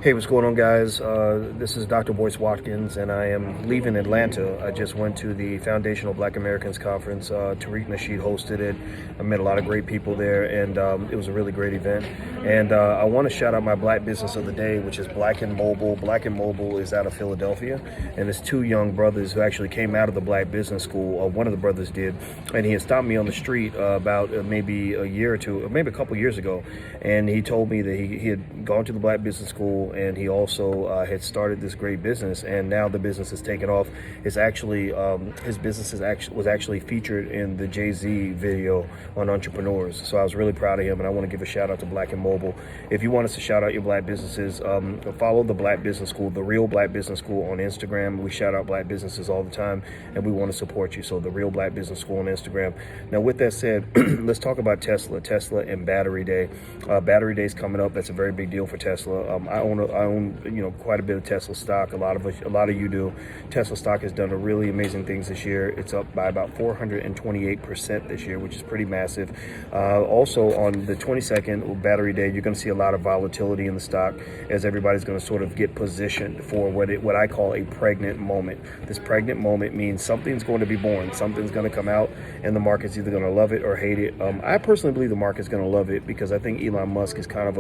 Hey, what's going on, guys? This is Dr. Boyce Watkins, and I am leaving Atlanta. I just went to the Foundational Black Americans Conference. Tariq Nasheed hosted it. I met a lot of great people there, and it was a really great event. And I want to shout out my Black business of the day, which is Black and Mobile. Black and Mobile is out of Philadelphia, and it's two young brothers who actually came out of the Black Business School. One of the brothers did, and he had stopped me on the street about maybe a year or two, or maybe a couple years ago, and he told me that he had gone to the Black Business School, and he also had started this great business, and now the business has taken off. It's actually his business was actually featured in the Jay-Z video on entrepreneurs. So I was really proud of him, and I want to give a shout out to Black and Mobile. If you want us to shout out your Black businesses, follow the Black Business School, the Real Black Business School on Instagram. We shout out Black businesses all the time, and we want to support you. So the Real Black Business School on Instagram. Now, with that said, let's talk about Tesla and Battery Day. Battery Day is coming up. That's a very big deal for Tesla. I own quite a bit of Tesla stock. A lot of you do. Tesla stock has done really amazing things this year. It's up by about 428% this year, which is pretty massive. Also, on the 22nd, Battery Day, you're going to see a lot of volatility in the stock as everybody's going to sort of get positioned for what I call a pregnant moment. This pregnant moment means something's going to be born. Something's going to come out, and the market's either going to love it or hate it. I personally believe the market's going to love it because I think Elon Musk is kind of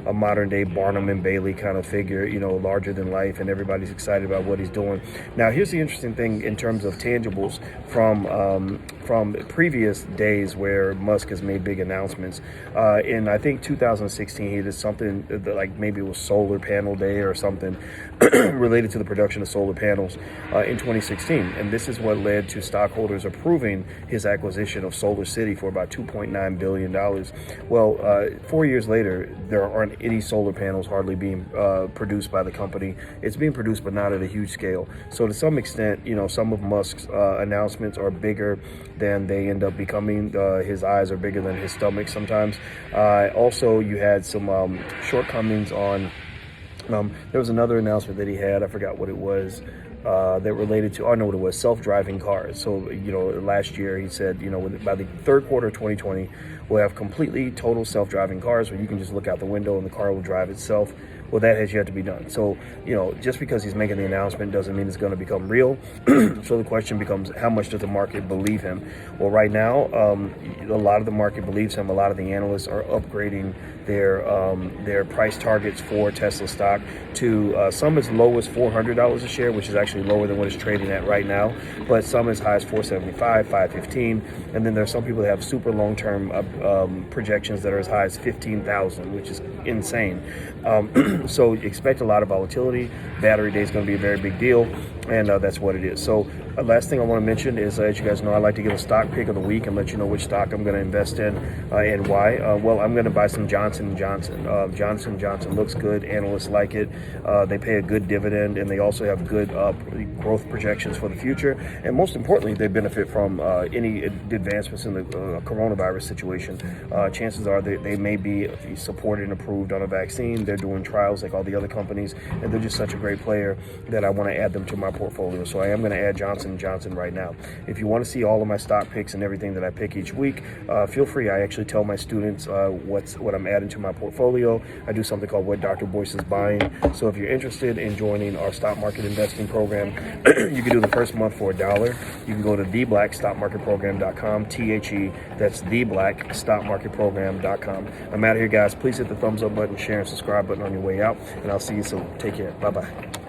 a modern day Barnum and Bailey kind of figure, larger than life, and everybody's excited about what he's doing. Now, here's the interesting thing in terms of tangibles from previous days where Musk has made big announcements. In I think 2016, he did something like maybe it was Solar Panel Day or something related to the production of solar panels in 2016, and this is what led to stockholders approving his acquisition of Solar City for about $2.9 billion. Well, 4 years later, there aren't any solar panels hardly being produced by the company. It's being produced, but not at a huge scale. So to some extent, some of Musk's announcements are bigger than they end up becoming. His eyes are bigger than his stomach sometimes. Also, you had some shortcomings on, there was another announcement that he had, I forgot what it was, that related to, I know what it was, self-driving cars. So, last year he said, by the third quarter of 2020, we'll have completely total self-driving cars where you can just look out the window and the car will drive itself. Well, that has yet to be done. So, just because he's making the announcement doesn't mean it's going to become real. So the question becomes, how much does the market believe him? Well, right now, a lot of the market believes him. A lot of the analysts are upgrading their price targets for Tesla stock to some as low as $400 a share, which is actually lower than what it's trading at right now, but some as high as $475, $515, and then there's some people that have super long-term projections that are as high as $15,000, which is insane. So expect a lot of volatility. Battery Day is going to be a very big deal, and that's what it is. So last thing I want to mention is, as you guys know, I like to give a stock pick of the week and let you know which stock I'm going to invest in and why. Well, I'm going to buy some Johnson & Johnson. Johnson & Johnson looks good. Analysts like it. They pay a good dividend, and they also have good growth projections for the future. And most importantly, they benefit from any advancements in the coronavirus situation. Chances are they may be supported and approved on a vaccine. They're doing trials like all the other companies, and they're just such a great player that I want to add them to my portfolio. So I am going to add Johnson & Johnson right now. If you want to see all of my stock picks and everything that I pick each week, feel free. I actually tell my students what I'm adding to my portfolio. I do something called What Dr. Boyce is Buying. So if you're interested in joining our stock market investing program, you can do the first month for $1. You can go to theblackstockmarketprogram.com, THE, that's theblackstockmarketprogram.com. I'm out of here, guys. Please hit the thumbs up button, share, and subscribe button on your way out, and I'll see you soon. Take care. Bye-bye.